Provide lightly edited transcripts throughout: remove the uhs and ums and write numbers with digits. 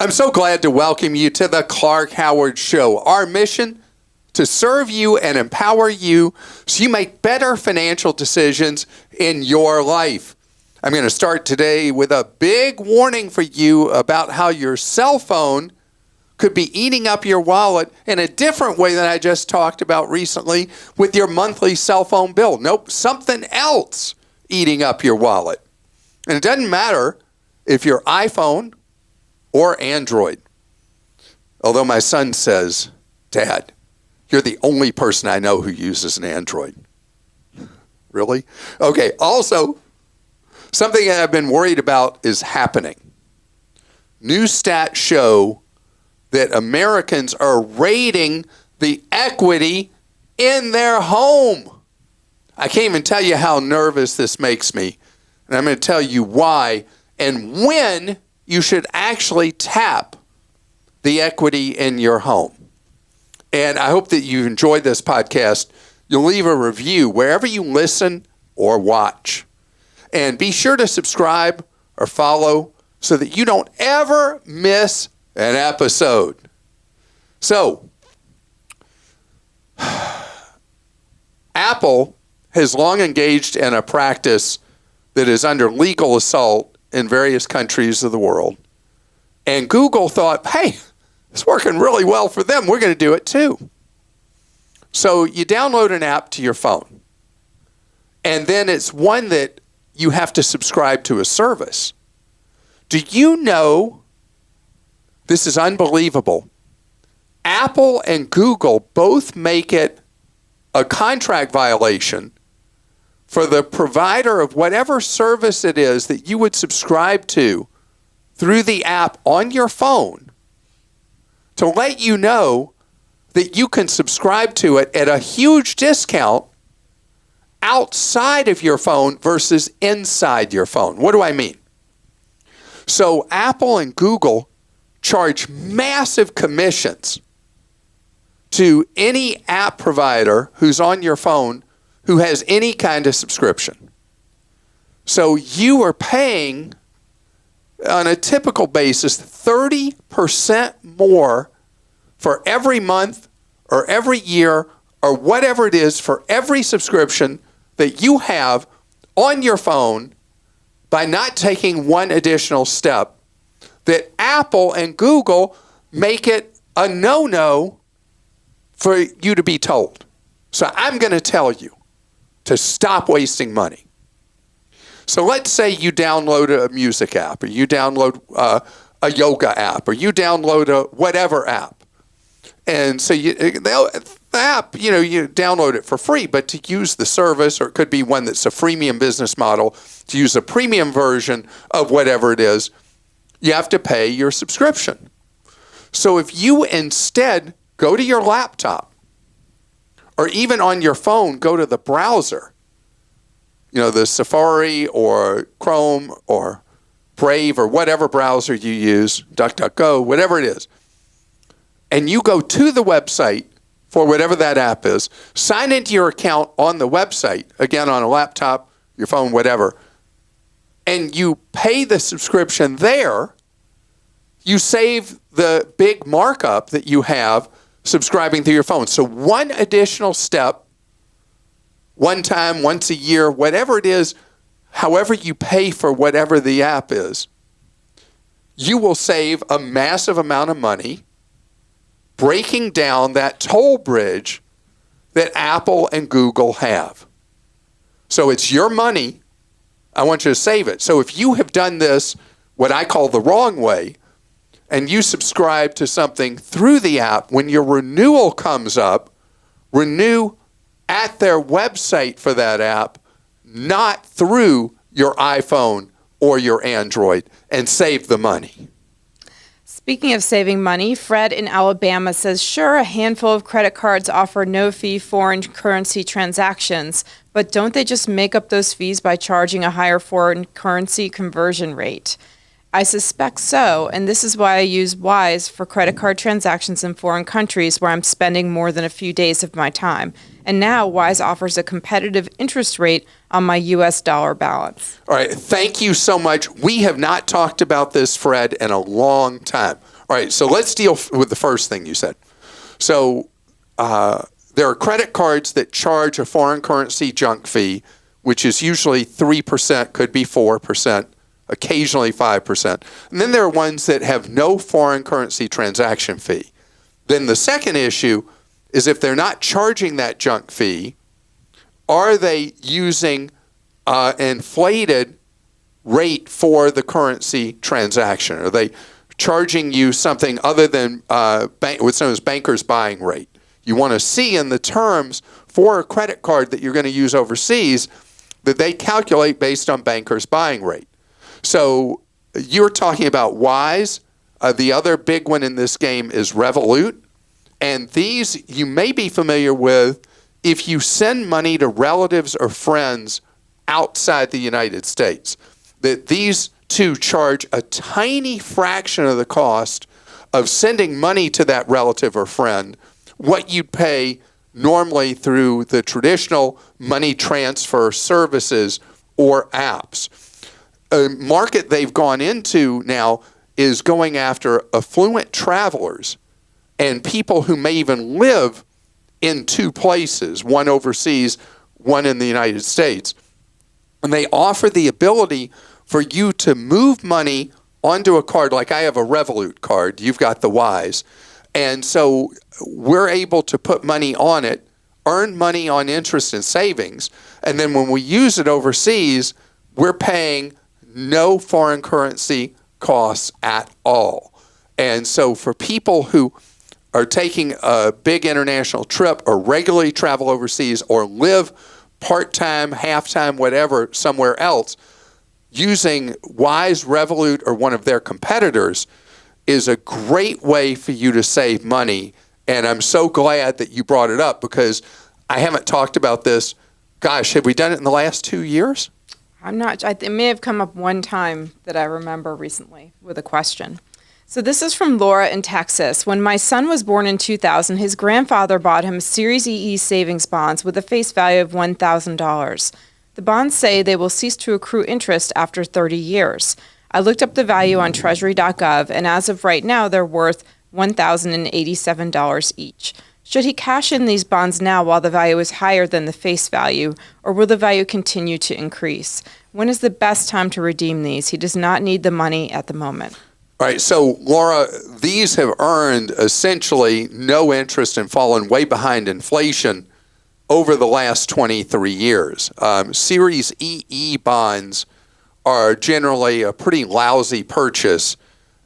I'm so glad to welcome you to the Clark Howard Show. Our mission, to serve you and empower you so you make better financial decisions in your life. I'm going to start today with a big warning for you about how your cell phone could be eating up your wallet in a different way than I just talked about recently with your monthly cell phone bill. Nope, something else eating up your wallet. And it doesn't matter if you're iPhone or Android. Although my son says, Dad, you're the only person I know who uses an Android. Really? Okay, also, something that I've been worried about is happening. New stats show that Americans are rating the equity in their home. I can't even tell you how nervous this makes me. And I'm going to tell you why and when you should actually tap the equity in your home. And I hope that you enjoyed this podcast. You'll leave a review wherever you listen or watch. And be sure to subscribe or follow so that you don't ever miss an episode. So, Apple has long engaged in a practice that is under legal assault in various countries of the world. And Google thought, hey, it's working really well for them. We're going to do it too. So you download an app to your phone. And then it's one that you have to subscribe to a service. Do you know, this is unbelievable, Apple and Google both make it a contract violation for the provider of whatever service it is that you would subscribe to through the app on your phone to let you know that you can subscribe to it at a huge discount outside of your phone versus inside your phone. What do I mean? So Apple and Google charge massive commissions to any app provider who's on your phone who has any kind of subscription. So you are paying, on a typical basis, 30% more for every month or every year or whatever it is for every subscription that you have on your phone by not taking one additional step that Apple and Google make it a no-no for you to be told. So I'm going to tell you to stop wasting money. So let's say you download a music app, or you download a yoga app, or you download a whatever app. And so the app, you download it for free, but to use the service, or it could be one that's a freemium business model, to use a premium version of whatever it is, you have to pay your subscription. So if you instead go to your laptop, or even on your phone, go to the browser, the Safari or Chrome or Brave or whatever browser you use, DuckDuckGo, whatever it is, and you go to the website for whatever that app is, sign into your account on the website, again on a laptop, your phone, whatever, and you pay the subscription there, you save the big markup that you have subscribing through your phone. So one additional step, one time, once a year, whatever it is, however you pay for whatever the app is, you will save a massive amount of money breaking down that toll bridge that Apple and Google have. So it's your money. I want you to save it. So if you have done this, what I call the wrong way, and you subscribe to something through the app, when your renewal comes up, renew at their website for that app, not through your iPhone or your Android, and save the money. Speaking of saving money, Fred in Alabama says, sure, a handful of credit cards offer no-fee foreign currency transactions, but don't they just make up those fees by charging a higher foreign currency conversion rate? I suspect so, and this is why I use Wise for credit card transactions in foreign countries where I'm spending more than a few days of my time. And now Wise offers a competitive interest rate on my U.S. dollar balance. All right. Thank you so much. We have not talked about this, Fred, in a long time. All right. So let's deal with the first thing you said. So there are credit cards that charge a foreign currency junk fee, which is usually 3%, could be 4%, occasionally 5%. And then there are ones that have no foreign currency transaction fee. Then the second issue is if they're not charging that junk fee, are they using inflated rate for the currency transaction? Are they charging you something other than what's known as banker's buying rate? You want to see in the terms for a credit card that you're going to use overseas that they calculate based on banker's buying rate. So you're talking about Wise. The other big one in this game is Revolut. And these you may be familiar with if you send money to relatives or friends outside the United States. That these two charge a tiny fraction of the cost of sending money to that relative or friend, what you'd pay normally through the traditional money transfer services or apps. A market they've gone into now is going after affluent travelers and people who may even live in two places, one overseas, one in the United States. And they offer the ability for you to move money onto a card, like I have a Revolut card, you've got the Wise. And so we're able to put money on it, earn money on interest and savings, and then when we use it overseas, we're paying no foreign currency costs at all. And so for people who are taking a big international trip or regularly travel overseas or live part-time, half-time, whatever, somewhere else, using Wise, Revolut, or one of their competitors is a great way for you to save money. And I'm so glad that you brought it up because I haven't talked about this. Gosh, have we done it in the last 2 years? It may have come up one time that I remember recently with a question. So this is from Laura in Texas. When my son was born in 2000, his grandfather bought him Series EE savings bonds with a face value of $1,000. The bonds say they will cease to accrue interest after 30 years. I looked up the value on treasury.gov, and as of right now, they're worth $1,087 each. Should he cash in these bonds now while the value is higher than the face value, or will the value continue to increase? When is the best time to redeem these? He does not need the money at the moment. All right, so Laura, these have earned essentially no interest and fallen way behind inflation over the last 23 years. Series EE bonds are generally a pretty lousy purchase,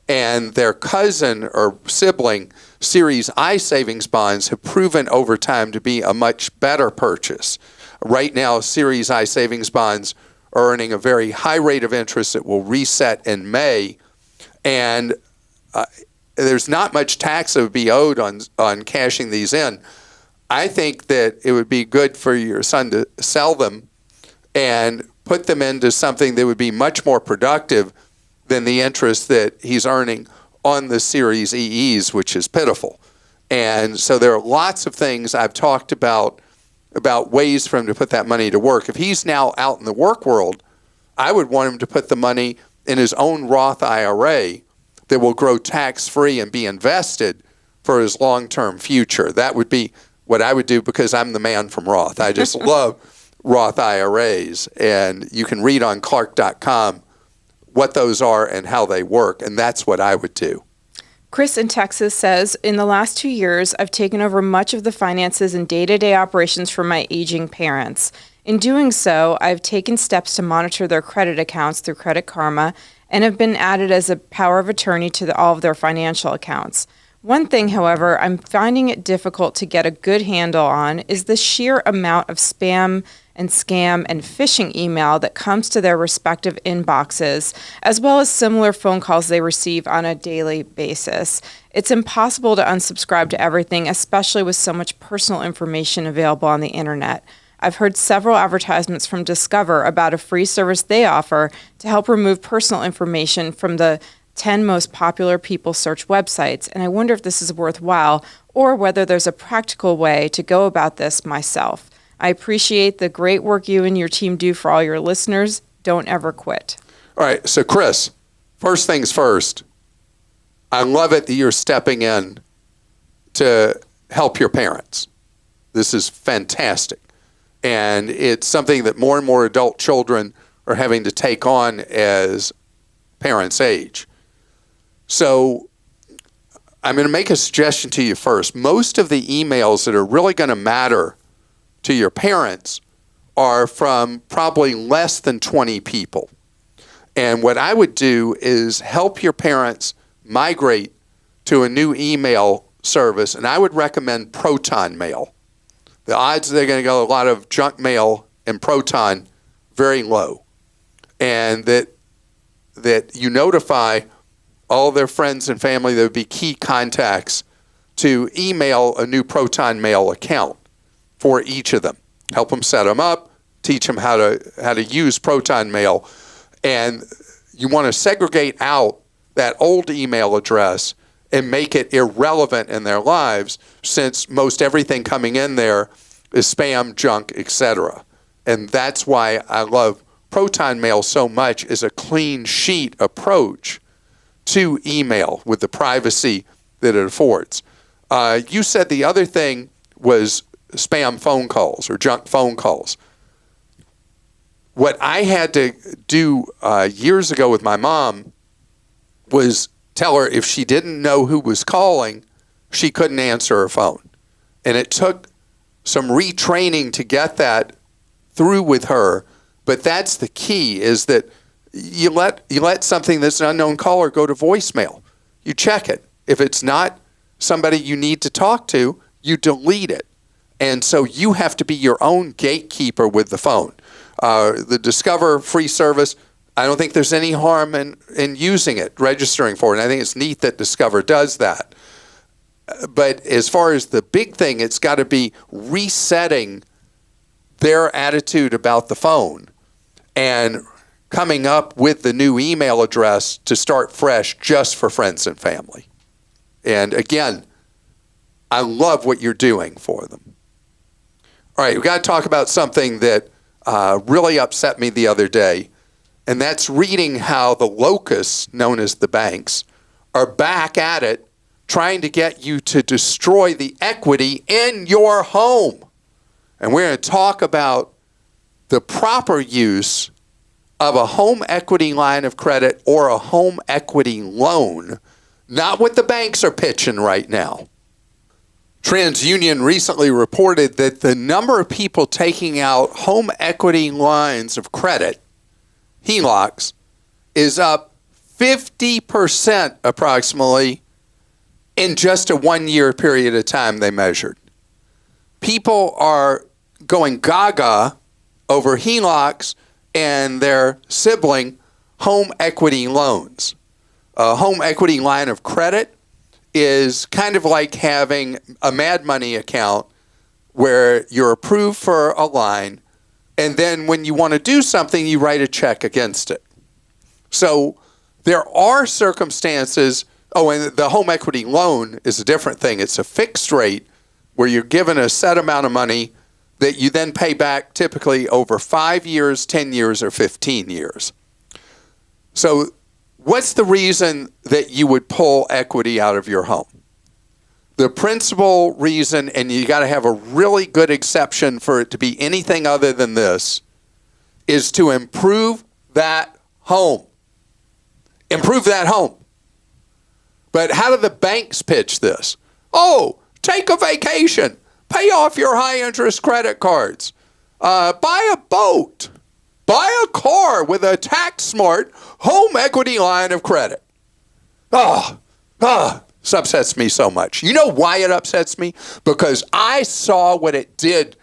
and their cousin or sibling, Series I savings bonds, have proven over time to be a much better purchase. Right now, Series I savings bonds are earning a very high rate of interest that will reset in May, and there's not much tax that would be owed on cashing these in. I think that it would be good for your son to sell them and put them into something that would be much more productive than the interest that he's earning on the Series EEs, which is pitiful. And so there are lots of things I've talked about ways for him to put that money to work. If he's now out in the work world, I would want him to put the money in his own Roth IRA that will grow tax-free and be invested for his long-term future. That would be what I would do because I'm the man from Roth. I just love Roth IRAs, and you can read on Clark.com what those are and how they work, and that's what I would do. Chris in Texas says, in the last 2 years, I've taken over much of the finances and day-to-day operations for my aging parents. In doing so, I've taken steps to monitor their credit accounts through Credit Karma and have been added as a power of attorney to all of their financial accounts. One thing, however, I'm finding it difficult to get a good handle on is the sheer amount of spam and scam and phishing email that comes to their respective inboxes, as well as similar phone calls they receive on a daily basis. It's impossible to unsubscribe to everything, especially with so much personal information available on the internet. I've heard several advertisements from Discover about a free service they offer to help remove personal information from the 10 most popular people search websites, and I wonder if this is worthwhile or whether there's a practical way to go about this myself. I appreciate the great work you and your team do for all your listeners. Don't ever quit. All right, so Chris, first things first, I love it that you're stepping in to help your parents. This is fantastic. And it's something that more and more adult children are having to take on as parents age. So I'm going to make a suggestion to you first. Most of the emails that are really going to matter to your parents are from probably less than 20 people. And what I would do is help your parents migrate to a new email service, and I would recommend Proton Mail. The odds they're going to go a lot of junk mail and Proton, very low. And that you notify all their friends and family that would be key contacts to email a new Proton Mail account for each of them. Help them set them up, teach them how to use Proton Mail. And you want to segregate out that old email address and make it irrelevant in their lives, since most everything coming in there is spam, junk, etc. And that's why I love Proton Mail so much, is a clean sheet approach to email with the privacy that it affords. You said the other thing was spam phone calls or junk phone calls. What I had to do years ago with my mom was tell her if she didn't know who was calling, she couldn't answer her phone. And it took some retraining to get that through with her. But that's the key, is that you let something that's an unknown caller go to voicemail. You check it. If it's not somebody you need to talk to, you delete it. And so you have to be your own gatekeeper with the phone. The Discover free service, I don't think there's any harm in using it, registering for it. And I think it's neat that Discover does that. But as far as the big thing, it's got to be resetting their attitude about the phone and coming up with the new email address to start fresh just for friends and family. And again, I love what you're doing for them. All right, we've got to talk about something that really upset me the other day, and that's reading how the locusts, known as the banks, are back at it trying to get you to destroy the equity in your home. And we're going to talk about the proper use of a home equity line of credit or a home equity loan, not what the banks are pitching right now. TransUnion recently reported that the number of people taking out home equity lines of credit, HELOCs, is up 50% approximately in just a 1 year period of time they measured. People are going gaga over HELOCs and their sibling home equity loans. A home equity line of credit is kind of like having a Mad Money account where you're approved for a line, and then when you want to do something, you write a check against it. So there are circumstances, and the home equity loan is a different thing. It's a fixed rate where you're given a set amount of money that you then pay back typically over 5 years, 10 years, or 15 years. So what's the reason that you would pull equity out of your home? The principal reason, and you got to have a really good exception for it to be anything other than this, is to improve that home. Improve that home. But how do the banks pitch this? Oh, take a vacation. Pay off your high-interest credit cards. Buy a boat. Buy a car with a tax-smart home equity line of credit. This upsets me so much. You know why it upsets me? Because I saw what it did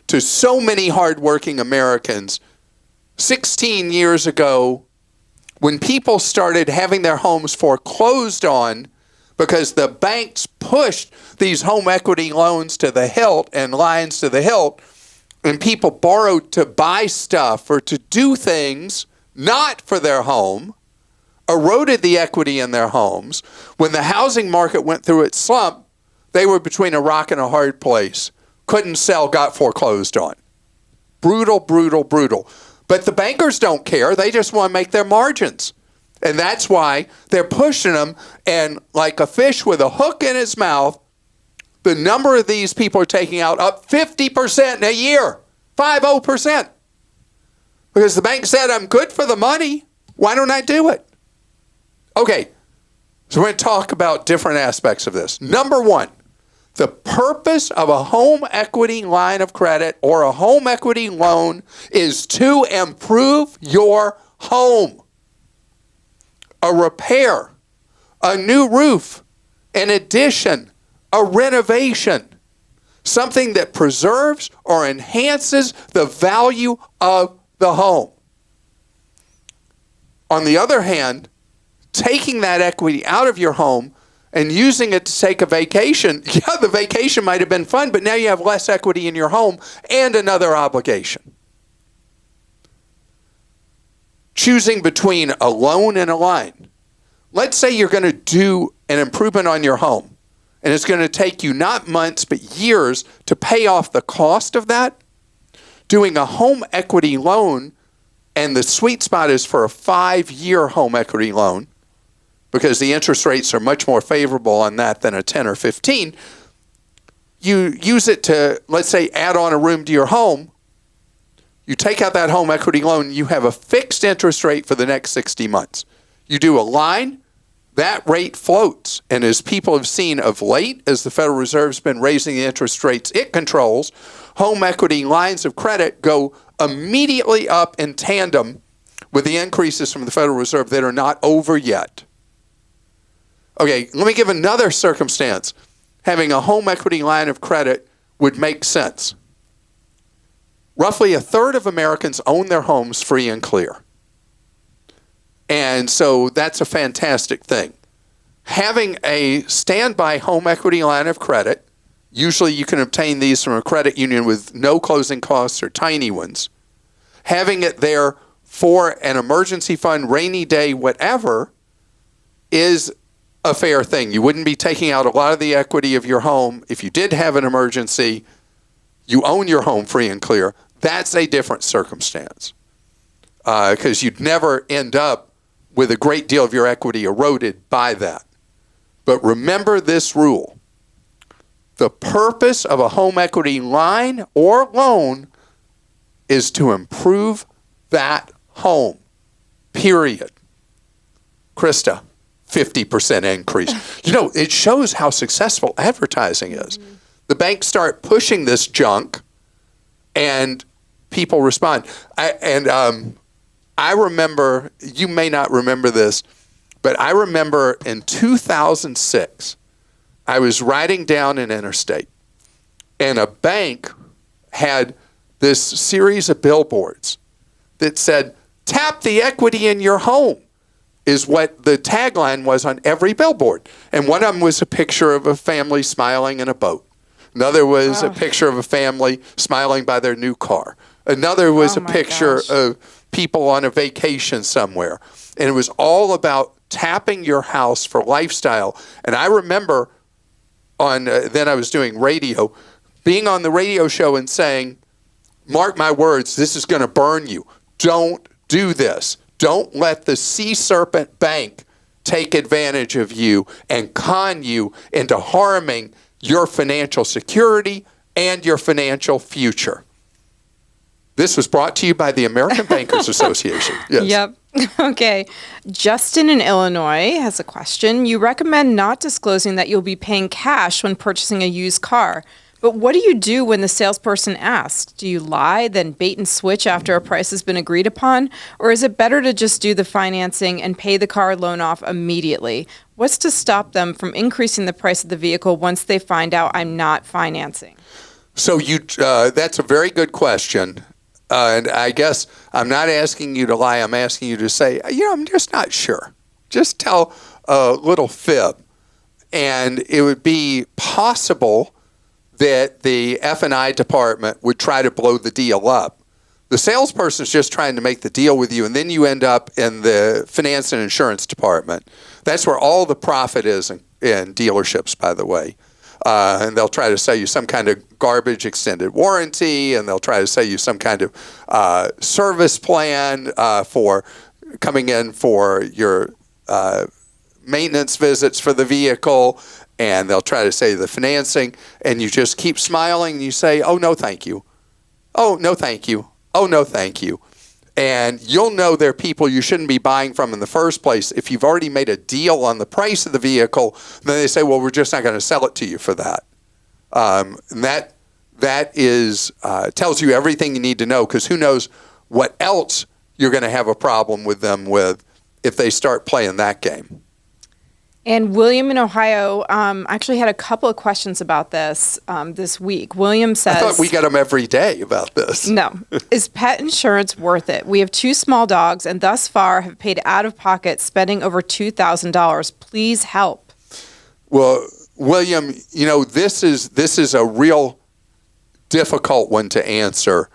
to so many hardworking Americans 16 years ago when people started having their homes foreclosed on because the banks pushed these home equity loans to the hilt and lines to the hilt, and people borrowed to buy stuff or to do things not for their home, eroded the equity in their homes. When the housing market went through its slump, they were between a rock and a hard place. couldn't sell, got foreclosed on. Brutal, brutal, brutal. But the bankers don't care. They just want to make their margins. And that's why they're pushing them. And like a fish with a hook in its mouth, the number of these people are taking out up 50% in a year. 50%. Because the bank said, I'm good for the money. Why don't I do it? Okay. So we're going to talk about different aspects of this. Number one, the purpose of a home equity line of credit or a home equity loan is to improve your home. A repair, a new roof, an addition, a renovation, something that preserves or enhances the value of the home. On the other hand, taking that equity out of your home and using it to take a vacation, yeah, the vacation might have been fun, but now you have less equity in your home and another obligation. Choosing between a loan and a line. Let's say you're going to do an improvement on your home, and it's going to take you not months but years to pay off the cost of that. Doing a home equity loan, and the sweet spot is for a 5-year home equity loan, because the interest rates are much more favorable on that than a 10 or 15. You use it to, let's say, add on a room to your home. You take out that home equity loan, you have a fixed interest rate for the next 60 months. You do a line, that rate floats. And as people have seen of late, as the Federal Reserve's been raising the interest rates it controls, home equity lines of credit go immediately up in tandem with the increases from the Federal Reserve that are not over yet. Okay, let me give another circumstance. Having a home equity line of credit would make sense. Roughly a third of Americans own their homes free and clear. And so that's a fantastic thing. Having a standby home equity line of credit, usually you can obtain these from a credit union with no closing costs or tiny ones. Having it there for an emergency fund, rainy day, whatever, is a fair thing. You wouldn't be taking out a lot of the equity of your home if you did have an emergency. You own your home free and clear. That's a different circumstance, because you'd never end up with a great deal of your equity eroded by that. But remember this rule. The purpose of a home equity line or loan is to improve that home, period. Christa, 50% increase. You know, it shows how successful advertising is. Mm-hmm. The banks start pushing this junk, and people respond. I remember, you may not remember this, but I remember in 2006, I was riding down an interstate, and a bank had this series of billboards that said, "Tap the equity in your home," is what the tagline was on every billboard. And one of them was a picture of a family smiling in a boat. Another was a picture of a family smiling by their new car. Another was a picture of people on a vacation somewhere. And it was all about tapping your house for lifestyle. And I remember then I was doing radio, being on the radio show and saying, mark my words, this is going to burn you. Don't do this. Don't let the sea serpent bank take advantage of you and con you into harming your financial security and your financial future. This was brought to you by the American Bankers Association. Yes. Yep. Okay. Justin in Illinois has a question. You recommend not disclosing that you'll be paying cash when purchasing a used car. But what do you do when the salesperson asks? Do you lie, then bait and switch after a price has been agreed upon? Or is it better to just do the financing and pay the car loan off immediately? What's to stop them from increasing the price of the vehicle once they find out I'm not financing? So that's a very good question. And I guess I'm not asking you to lie. I'm asking you to say, I'm just not sure. Just tell a little fib. And it would be possible that the F&I department would try to blow the deal up. The salesperson's just trying to make the deal with you, and then you end up in the finance and insurance department. That's where all the profit is in dealerships, by the way. And they'll try to sell you some kind of garbage extended warranty, and they'll try to sell you some kind of service plan for coming in for your maintenance visits for the vehicle, and they'll try to say the financing, and you just keep smiling and you say, oh, no, thank you. Oh, no, thank you. Oh, no, thank you. And you'll know they're people you shouldn't be buying from in the first place. If you've already made a deal on the price of the vehicle, then they say, well, we're just not going to sell it to you for that. And that is tells you everything you need to know, because who knows what else you're going to have a problem with them with if they start playing that game. And William in Ohio actually had a couple of questions about this this week. William says, I thought we get them every day about this. No. Is pet insurance worth it? We have 2 small dogs and thus far have paid out of pocket, spending over $2,000. Please help. Well, William, this is a real difficult one to answer,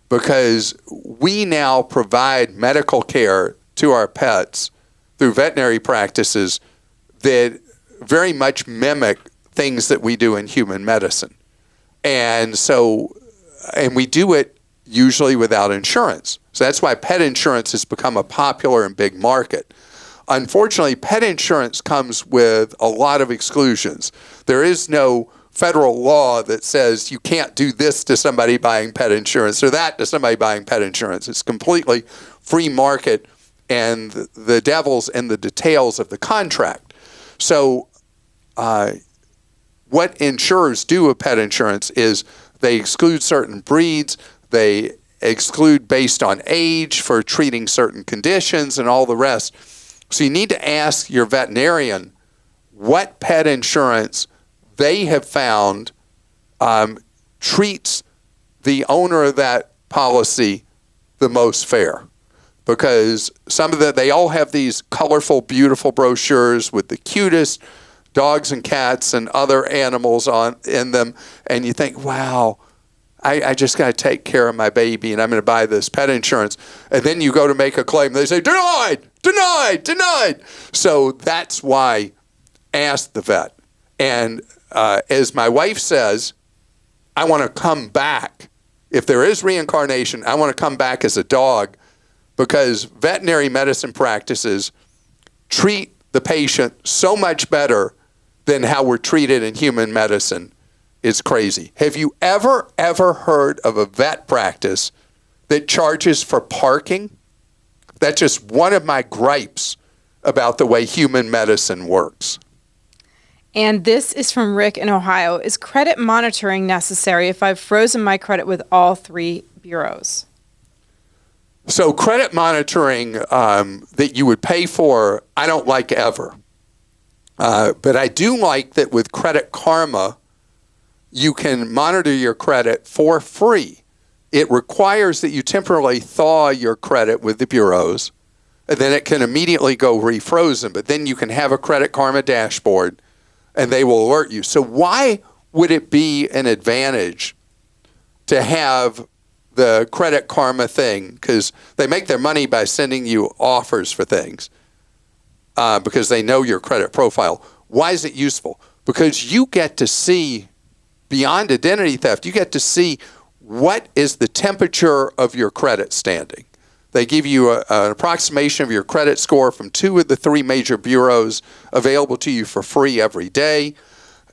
because we now provide medical care to our pets through veterinary practices that very much mimic things that we do in human medicine. And we do it usually without insurance. So that's why pet insurance has become a popular and big market. Unfortunately, pet insurance comes with a lot of exclusions. There is no federal law that says you can't do this to somebody buying pet insurance or that to somebody buying pet insurance. It's completely free market, and the devil's in the details of the contract. So what insurers do with pet insurance is they exclude certain breeds, they exclude based on age for treating certain conditions and all the rest. So you need to ask your veterinarian what pet insurance they have found treats the owner of that policy the most fair. Because they all have these colorful, beautiful brochures with the cutest dogs and cats and other animals in them, and you think, wow, I just got to take care of my baby, and I'm going to buy this pet insurance. And then you go to make a claim, they say, denied, denied, denied. So that's why ask the vet. And as my wife says, I want to come back. If there is reincarnation, I want to come back as a dog, because veterinary medicine practices treat the patient so much better than how we're treated in human medicine. It's crazy. Have you ever heard of a vet practice that charges for parking? That's just one of my gripes about the way human medicine works. And this is from Rick in Ohio. Is credit monitoring necessary if I've frozen my credit with all 3 bureaus? So credit monitoring that you would pay for, I don't like ever. But I do like that with Credit Karma, you can monitor your credit for free. It requires that you temporarily thaw your credit with the bureaus, and then it can immediately go refrozen. But then you can have a Credit Karma dashboard, and they will alert you. So why would it be an advantage to have the Credit Karma thing? Because they make their money by sending you offers for things because they know your credit profile. Why is it useful? Because you get to see, beyond identity theft, you get to see what is the temperature of your credit standing. They give you an approximation of your credit score from 2 of the 3 major bureaus available to you for free every day.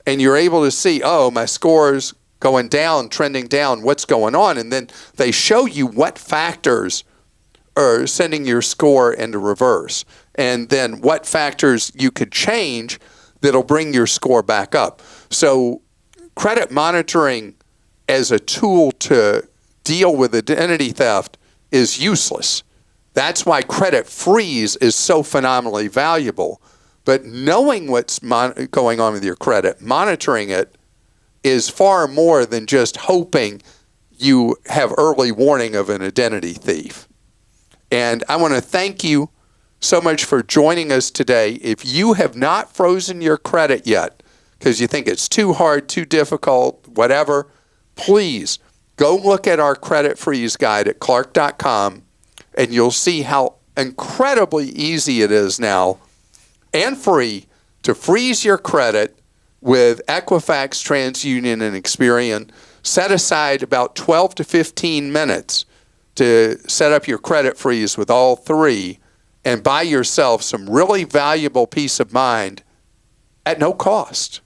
And you're able to see, oh, my score's going down, trending down, what's going on? And then they show you what factors are sending your score into reverse, and then what factors you could change that'll bring your score back up. So credit monitoring as a tool to deal with identity theft is useless. That's why credit freeze is so phenomenally valuable. But knowing what's going on with your credit, monitoring it, is far more than just hoping you have early warning of an identity thief. And I want to thank you so much for joining us today. If you have not frozen your credit yet, because you think it's too hard, too difficult, whatever, please go look at our credit freeze guide at clark.com, and you'll see how incredibly easy it is now and free to freeze your credit with Equifax, TransUnion, and Experian. Set aside about 12 to 15 minutes to set up your credit freeze with all three and buy yourself some really valuable peace of mind at no cost.